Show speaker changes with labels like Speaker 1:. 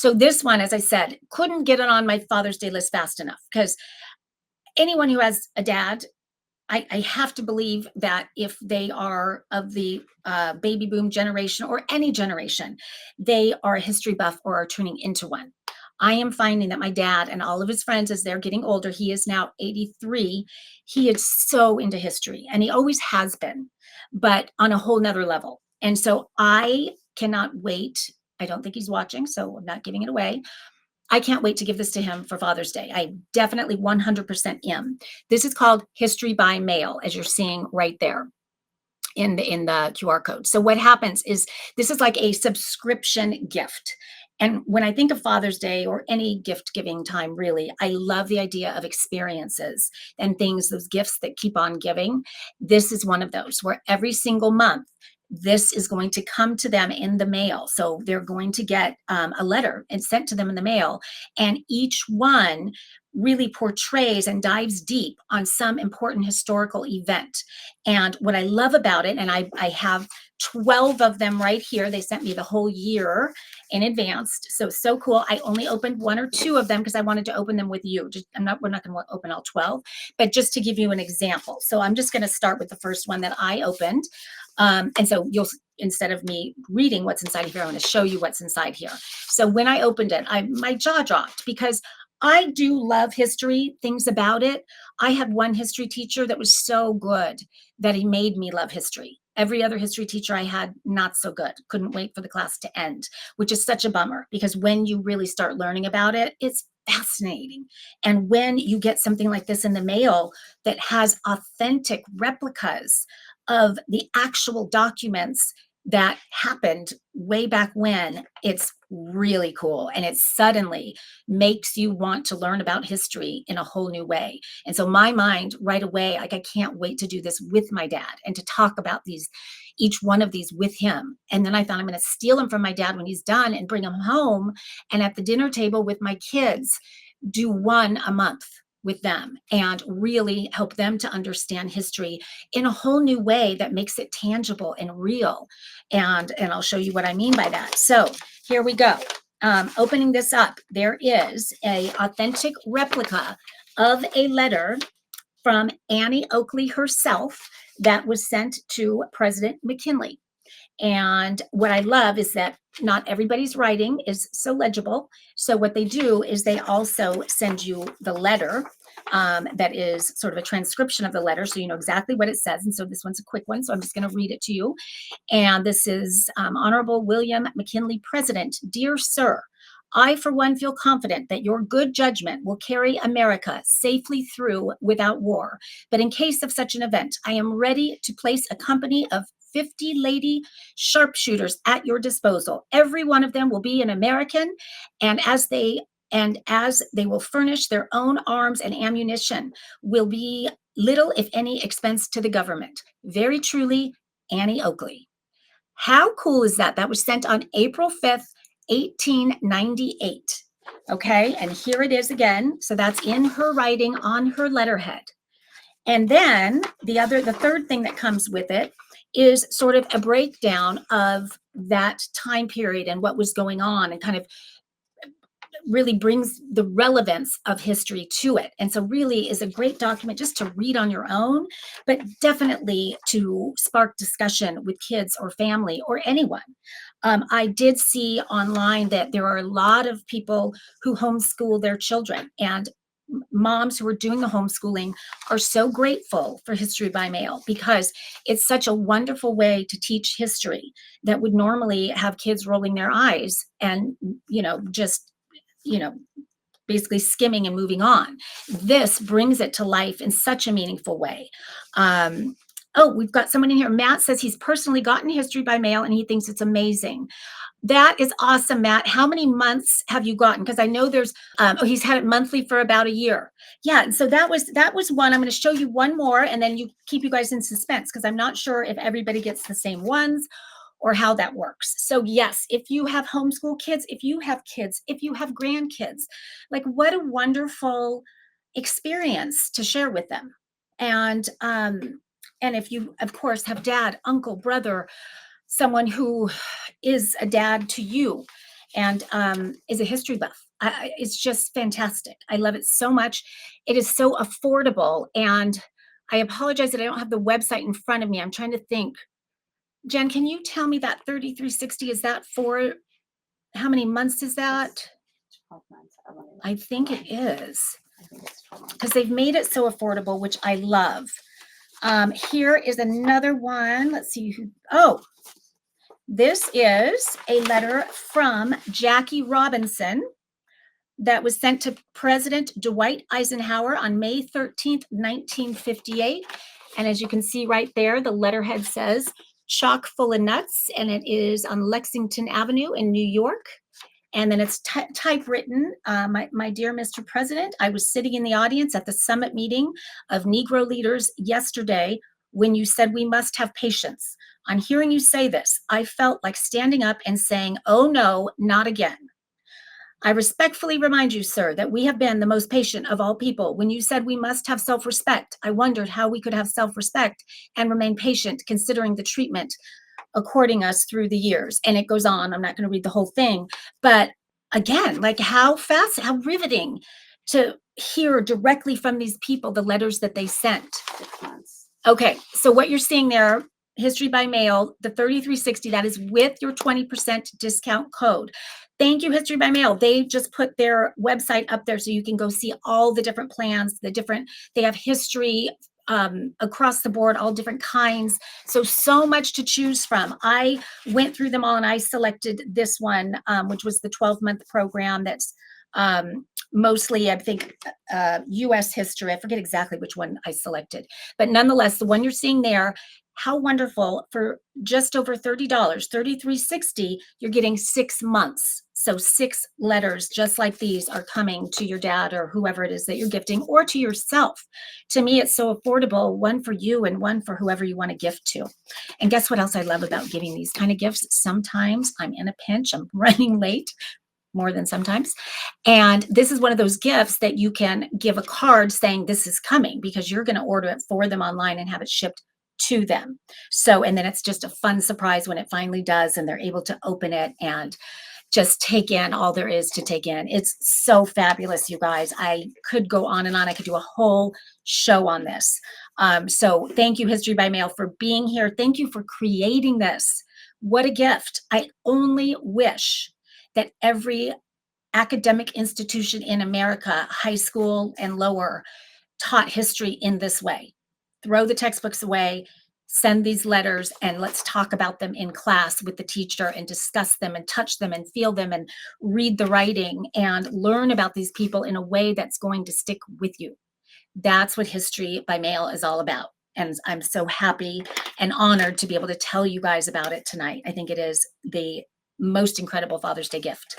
Speaker 1: So this one, as I said, couldn't get it on my Father's Day list fast enough because anyone who has a dad, I have to believe that if they are of the baby boom generation or any generation, they are a history buff or are turning into one. I am finding that my dad and all of his friends, as they're getting older, he is now 83, he is so into history and he always has been, but on a whole nother level. And so I cannot wait. I don't think he's watching, so I'm not giving it away. I can't wait to give this to him for Father's Day. I definitely 100% am. This is called History by Mail, as you're seeing right there in the QR code. So what happens is this is like a subscription gift. And when I think of Father's Day or any gift giving time, really, I love the idea of experiences and things, those gifts that keep on giving. This is one of those where every single month, this is going to come to them in the mail. So they're going to get a letter and sent to them in the mail. And each one really portrays and dives deep on some important historical event. And what I love about it, and I have 12 of them right here. They sent me the whole year in advance. So cool. I only opened one or two of them because I wanted to open them with you. We're not going to open all 12, but just to give you an example. So I'm just going to start with the first one that I opened. And so instead of me reading what's inside here, I'm going to show you what's inside here. So when I opened it, my jaw dropped because I do love history, things about it. I had one history teacher that was so good that he made me love history. Every other history teacher I had, not so good. Couldn't wait for the class to end, which is such a bummer because when you really start learning about it, it's fascinating. And when you get something like this in the mail that has authentic replicas of the actual documents that happened way back when, it's really cool. And it suddenly makes you want to learn about history in a whole new way. And so my mind right away, like I can't wait to do this with my dad and to talk about each one of these with him. And then I thought I'm going to steal them from my dad when he's done and bring them home. And at the dinner table with my kids, do one a month with them and really help them to understand history in a whole new way that makes it tangible and real. And I'll show you what I mean by that. So here we go. Opening this up, there is a authentic replica of a letter from Annie Oakley herself that was sent to President McKinley. And what I love is that not everybody's writing is so legible. So what they do is they also send you the letter that is sort of a transcription of the letter, so you know exactly what it says. And so this one's a quick one, so I'm just going to read it to you. And this is Honorable William McKinley, President. Dear Sir, I, for one, feel confident that your good judgment will carry America safely through without war. But in case of such an event, I am ready to place a company of 50 lady sharpshooters at your disposal. Every one of them will be an American, and as they will furnish their own arms and ammunition, will be little, if any, expense to the government. Very truly, Annie Oakley. How cool is that? That was sent on April 5th, 1898. Okay, and here it is again. So that's in her writing on her letterhead. And then the third thing that comes with it is sort of a breakdown of that time period and what was going on, and kind of really brings the relevance of history to it. And so really is a great document just to read on your own, but definitely to spark discussion with kids or family or anyone. I did see online that there are a lot of people who homeschool their children, and moms who are doing the homeschooling are so grateful for History by Mail because it's such a wonderful way to teach history that would normally have kids rolling their eyes and, just, basically skimming and moving on. This brings it to life in such a meaningful way. Oh, we've got someone in here. Matt says he's personally gotten History by Mail and he thinks it's amazing. That is awesome, Matt. How many months have you gotten? Because I know there's, he's had it monthly for about a year. Yeah, and so that was one. I'm going to show you one more, and then keep you guys in suspense because I'm not sure if everybody gets the same ones or how that works. So yes, if you have homeschool kids, if you have grandkids, like what a wonderful experience to share with them. And if you, of course, have dad, uncle, brother, someone who is a dad to you, and is a history buff. It's just fantastic. I love it so much. It is so affordable, and I apologize that I don't have the website in front of me. I'm trying to think. Jen, can you tell me that 3360, is that for how many months is that?
Speaker 2: 12 months.
Speaker 1: I think it is,
Speaker 2: I think it's 12 months.
Speaker 1: because they've made it so affordable, which I love. Here is another one. Let's see who, oh, this is a letter from Jackie Robinson that was sent to President Dwight Eisenhower on May 13th, 1958. And as you can see right there, the letterhead says, "Chock full of nuts," and it is on Lexington Avenue in New York. And then it's typewritten. My dear Mr. President, I was sitting in the audience at the summit meeting of Negro leaders yesterday when you said we must have patience. On hearing you say this, I felt like standing up and saying, "Oh no, not again." I respectfully remind you, sir, that we have been the most patient of all people. When you said we must have self-respect, I wondered how we could have self-respect and remain patient considering the treatment according us through the years. And it goes on. I'm not going to read the whole thing, but again, like how riveting to hear directly from these people the letters that they sent.
Speaker 2: 6 months.
Speaker 1: Okay, so what you're seeing there, history by mail, the 3360, that is with your 20% discount code. Thank you, History by Mail. They just put their website up there so you can go see all the different plans, they have history across the board, all different kinds. So much to choose from. I went through them all and I selected this one, which was the 12-month program that's mostly, I think, US history. I forget exactly which one I selected, but nonetheless, the one you're seeing there, how wonderful. For just over $30, $33.60, you're getting 6 months. So 6 letters just like these are coming to your dad or whoever it is that you're gifting, or to yourself. To me, it's so affordable, one for you and one for whoever you want to gift to. And guess what else I love about giving these kind of gifts? Sometimes I'm in a pinch, I'm running late, more than sometimes. And this is one of those gifts that you can give a card saying this is coming, because you're going to order it for them online and have it shipped to them. So, and then it's just a fun surprise when it finally does and they're able to open it and just take in all there is to take in. It's so fabulous, you guys. I could go on and on. I could do a whole show on this. So thank you, History by Mail, for being here. Thank you for creating this. What a gift. I only wish that every academic institution in America, high school and lower, taught history in this way. Throw the textbooks away, send these letters, and let's talk about them in class with the teacher and discuss them and touch them and feel them and read the writing and learn about these people in a way that's going to stick with you. That's what History by Mail is all about. And I'm so happy and honored to be able to tell you guys about it tonight. I think it is the most incredible Father's Day gift.